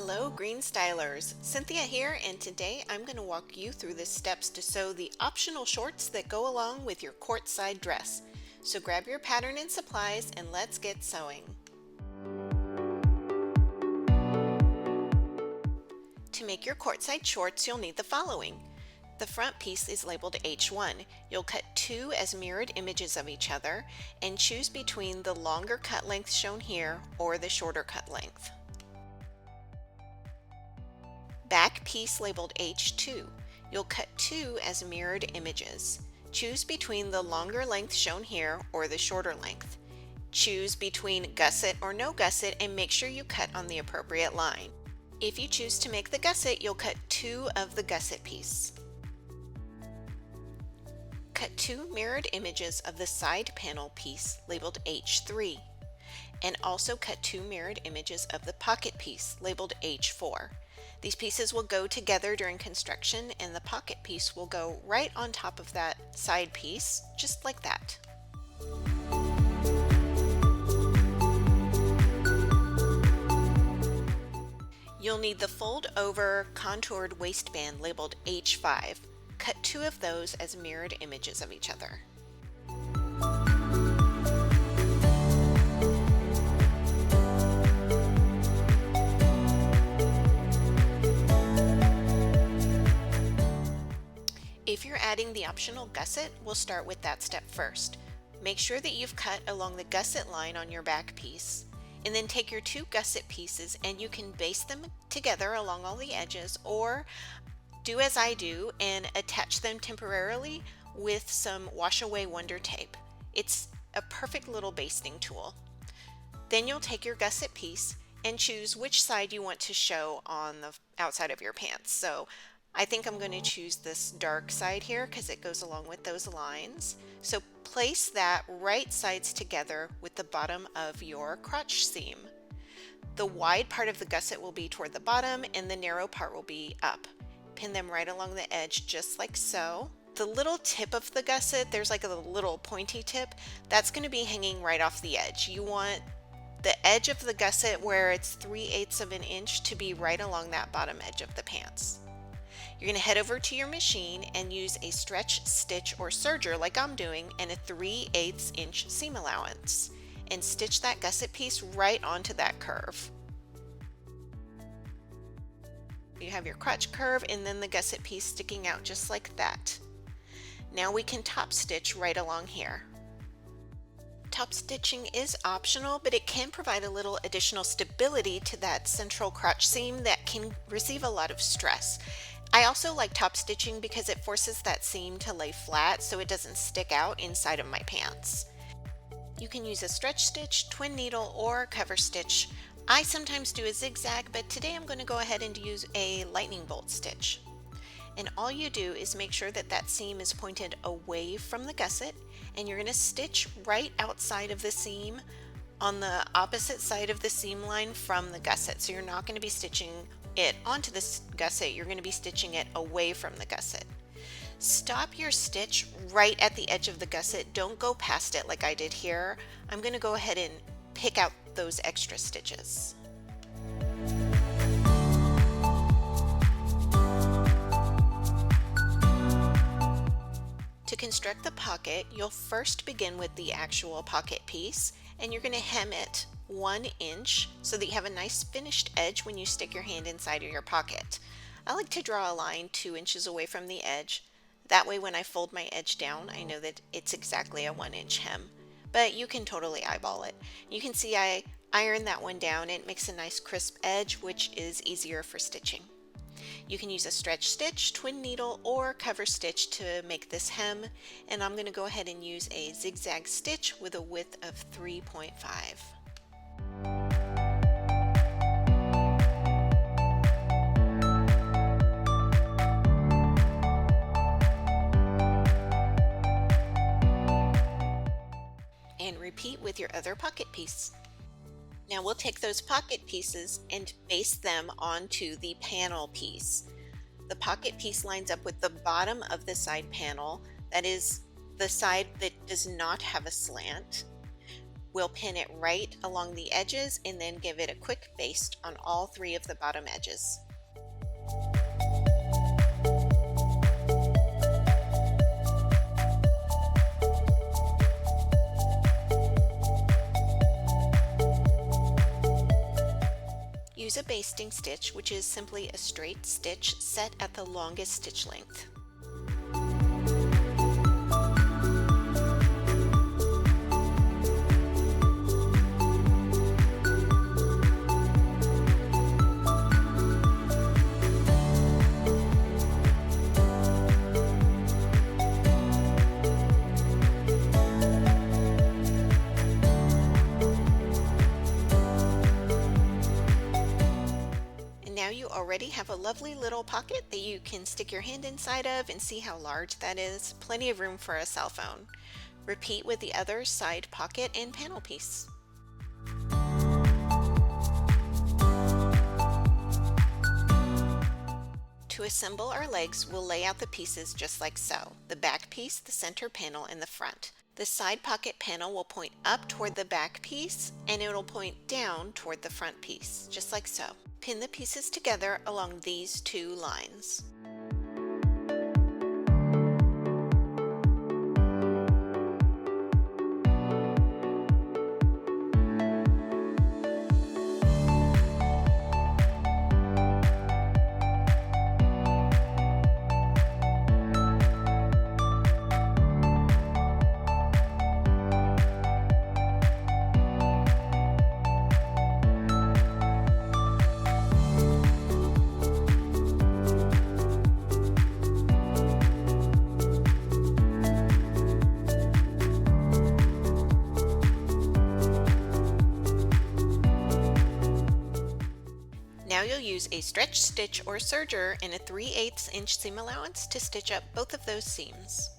Hello Greenstylers, Cynthia here, and today I'm going to walk you through the steps to sew the optional shorts that go along with your courtside dress. So grab your pattern and supplies and let's get sewing. To make your courtside shorts, you'll need the following. The front piece is labeled H1. You'll cut two as mirrored images of each other and choose between the longer cut length shown here or the shorter cut length. Back piece labeled H2. You'll cut two as mirrored images. Choose between the longer length shown here or the shorter length. Choose between gusset or no gusset and make sure you cut on the appropriate line. If you choose to make the gusset, you'll cut two of the gusset piece. Cut two mirrored images of the side panel piece labeled H3, and also cut two mirrored images of the pocket piece labeled H4. These pieces will go together during construction, and the pocket piece will go right on top of that side piece, just like that. You'll need the fold over contoured waistband labeled H5. Cut two of those as mirrored images of each other. If you're adding the optional gusset, we'll start with that step first. Make sure that you've cut along the gusset line on your back piece, and then take your two gusset pieces and you can baste them together along all the edges, or do as I do and attach them temporarily with some wash away wonder tape. It's a perfect little basting tool. Then you'll take your gusset piece and choose which side you want to show on the outside of your pants. So I think I'm going to choose this dark side here because it goes along with those lines. So place that right sides together with the bottom of your crotch seam. The wide part of the gusset will be toward the bottom and the narrow part will be up. Pin them right along the edge just like so. The little tip of the gusset, there's like a little pointy tip, that's going to be hanging right off the edge. You want the edge of the gusset where it's 3/8 of an inch to be right along that bottom edge of the pants. You're going to head over to your machine and use a stretch stitch or serger like I'm doing and a 3/8 inch seam allowance, and stitch that gusset piece right onto that curve. You have your crotch curve and then the gusset piece sticking out just like that. Now we can top stitch right along here. Top stitching is optional, but it can provide a little additional stability to that central crotch seam that can receive a lot of stress. I also like top stitching because it forces that seam to lay flat so it doesn't stick out inside of my pants. You can use a stretch stitch, twin needle, or cover stitch. I sometimes do a zigzag, but today I'm going to go ahead and use a lightning bolt stitch. And all you do is make sure that that seam is pointed away from the gusset, and you're going to stitch right outside of the seam on the opposite side of the seam line from the gusset. So you're not going to be stitching it onto the gusset, you're going to be stitching it away from the gusset. Stop your stitch right at the edge of the gusset. Don't go past it like I did here. I'm going to go ahead and pick out those extra stitches. To construct the pocket, you'll first begin with the actual pocket piece, and you're going to hem it 1 inch so that you have a nice finished edge when you stick your hand inside of your pocket. I like to draw a line 2 inches away from the edge. That way when I fold my edge down, I know that it's exactly a 1 inch hem. But you can totally eyeball it. You can see I iron that one down. It makes a nice crisp edge, which is easier for stitching. You can use a stretch stitch, twin needle, or cover stitch to make this hem, and I'm going to go ahead and use a zigzag stitch with a width of 3.5. And repeat with your other pocket piece. Now we'll take those pocket pieces and baste them onto the panel piece. The pocket piece lines up with the bottom of the side panel, that is the side that does not have a slant, We'll pin it right along the edges and then give it a quick baste on all 3 of the bottom edges. Use a basting stitch, which is simply a straight stitch set at the longest stitch length. Now you already have a lovely little pocket that you can stick your hand inside of and see how large that is. Plenty of room for a cell phone. Repeat with the other side pocket and panel piece. To assemble our legs, we'll lay out the pieces just like so. The back piece, the center panel, and the front. The side pocket panel will point up toward the back piece and it will point down toward the front piece, just like so. Pin the pieces together along these 2 lines. Now you'll use a stretch stitch or serger and a 3/8 inch seam allowance to stitch up both of those seams.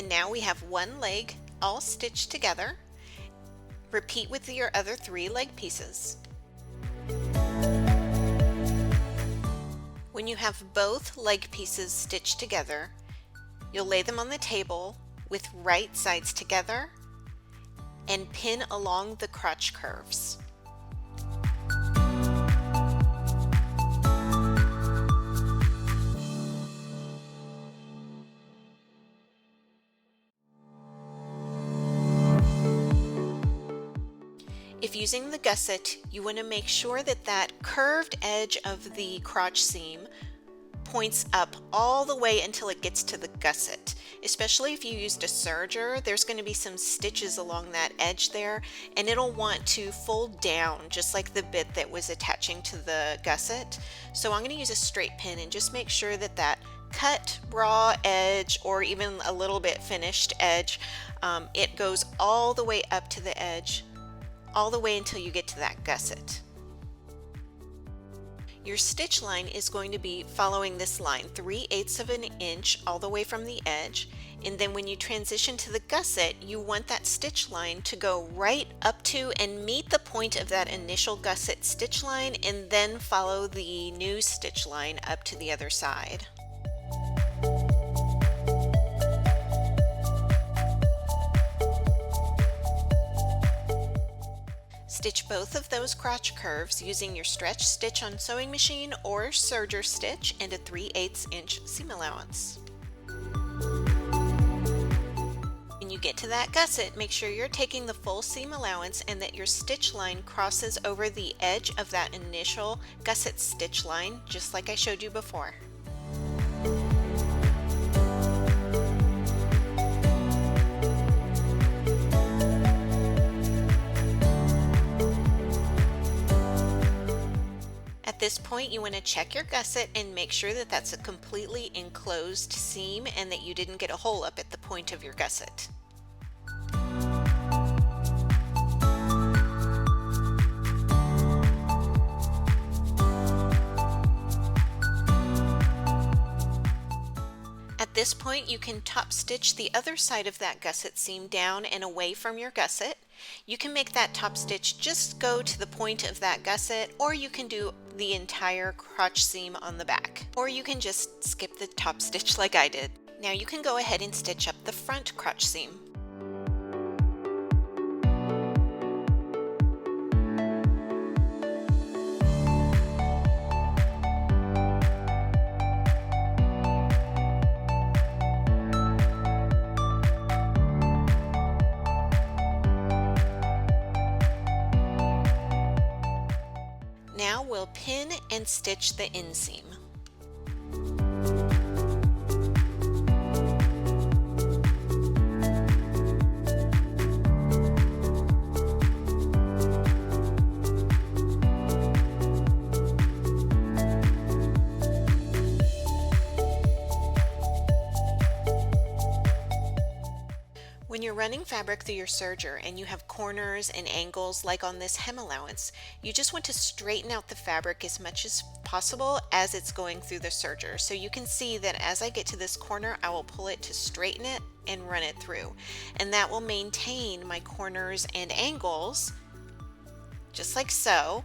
Now we have one leg all stitched together. Repeat with your other 3 leg pieces. When you have both leg pieces stitched together, you'll lay them on the table with right sides together and pin along the crotch curves. If using the gusset, you want to make sure that that curved edge of the crotch seam points up all the way until it gets to the gusset. Especially if you used a serger, there's going to be some stitches along that edge there, and it'll want to fold down just like the bit that was attaching to the gusset. So I'm going to use a straight pin and just make sure that that cut raw edge, or even a little bit finished edge, it goes all the way up to the edge, all the way until you get to that gusset. Your stitch line is going to be following this line, 3/8 of an inch all the way from the edge, and then when you transition to the gusset, you want that stitch line to go right up to and meet the point of that initial gusset stitch line, and then follow the new stitch line up to the other side. Stitch both of those crotch curves using your stretch stitch on sewing machine or serger stitch and a 3/8 inch seam allowance. When you get to that gusset, make sure you're taking the full seam allowance and that your stitch line crosses over the edge of that initial gusset stitch line, just like I showed you before. At this point, you want to check your gusset and make sure that that's a completely enclosed seam and that you didn't get a hole up at the point of your gusset. At this point, you can top stitch the other side of that gusset seam down and away from your gusset. You can make that top stitch just go to the point of that gusset, or you can do the entire crotch seam on the back, or you can just skip the top stitch like I did. Now you can go ahead and stitch up the front crotch seam. Now we'll pin and stitch the inseam. When you're running fabric through your serger and you have corners and angles like on this hem allowance, you just want to straighten out the fabric as much as possible as it's going through the serger. So you can see that as I get to this corner, I will pull it to straighten it and run it through. And that will maintain my corners and angles, just like so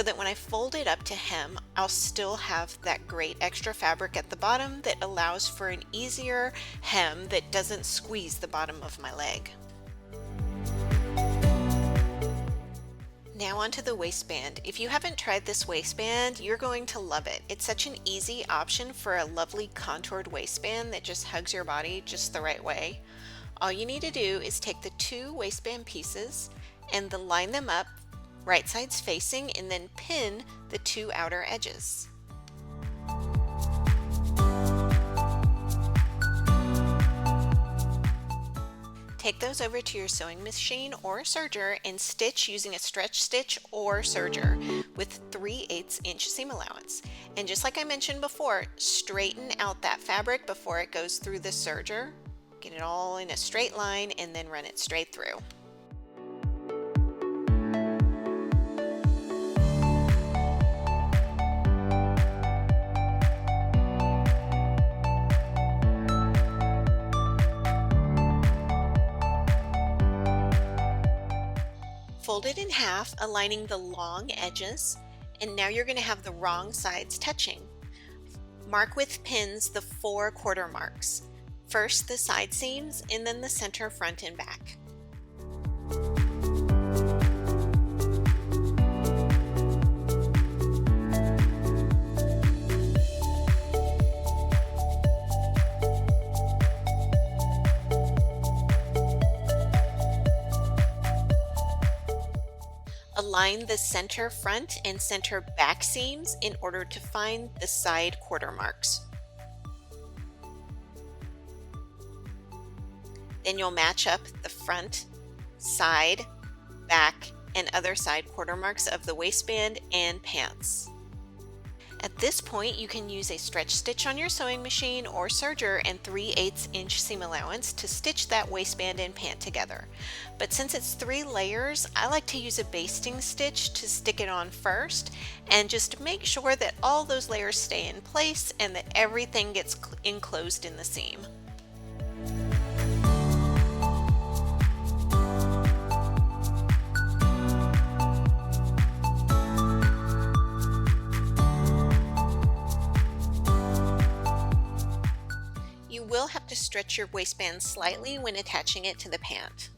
that when I fold it up to hem, I'll still have that great extra fabric at the bottom that allows for an easier hem that doesn't squeeze the bottom of my leg. Now onto the waistband. If you haven't tried this waistband, you're going to love it. It's such an easy option for a lovely contoured waistband that just hugs your body just the right way. All you need to do is take the two waistband pieces and line them up right sides facing, and then pin the two outer edges. Take those over to your sewing machine or serger and stitch using a stretch stitch or serger with 3/8 inch seam allowance. And just like I mentioned before, straighten out that fabric before it goes through the serger. Get it all in a straight line and then run it straight through. Fold it in half, aligning the long edges, and now you're going to have the wrong sides touching. Mark with pins the 4 quarter marks. First the side seams and then the center, front, and back. Align the center front and center back seams in order to find the side quarter marks. Then you'll match up the front, side, back, and other side quarter marks of the waistband and pants. At this point, you can use a stretch stitch on your sewing machine or serger and 3/8 inch seam allowance to stitch that waistband and pant together. But since it's 3 layers, I like to use a basting stitch to stick it on first and just make sure that all those layers stay in place and that everything gets enclosed in the seam. You will have to stretch your waistband slightly when attaching it to the pant.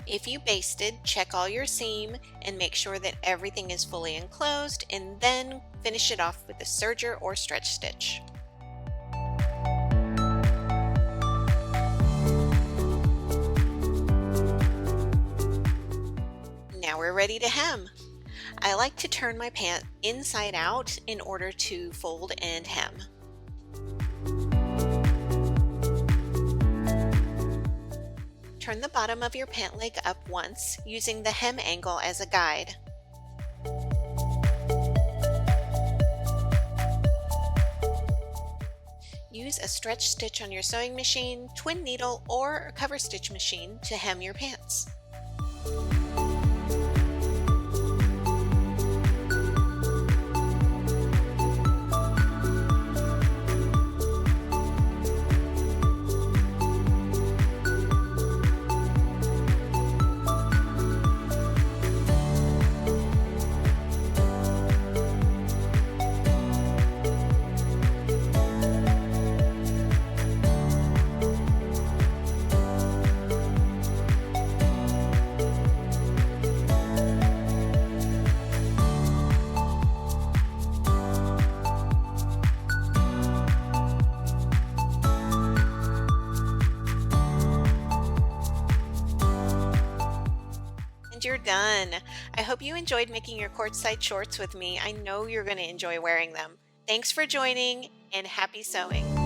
If you basted, check all your seam and make sure that everything is fully enclosed, and then finish it off with a serger or stretch stitch. ready to hem. I like to turn my pant inside out in order to fold and hem. Turn the bottom of your pant leg up once, using the hem angle as a guide. Use a stretch stitch on your sewing machine, twin needle, or a cover stitch machine to hem your pants. You're done. I hope you enjoyed making your courtside shorts with me. I know you're going to enjoy wearing them. Thanks for joining, and happy sewing.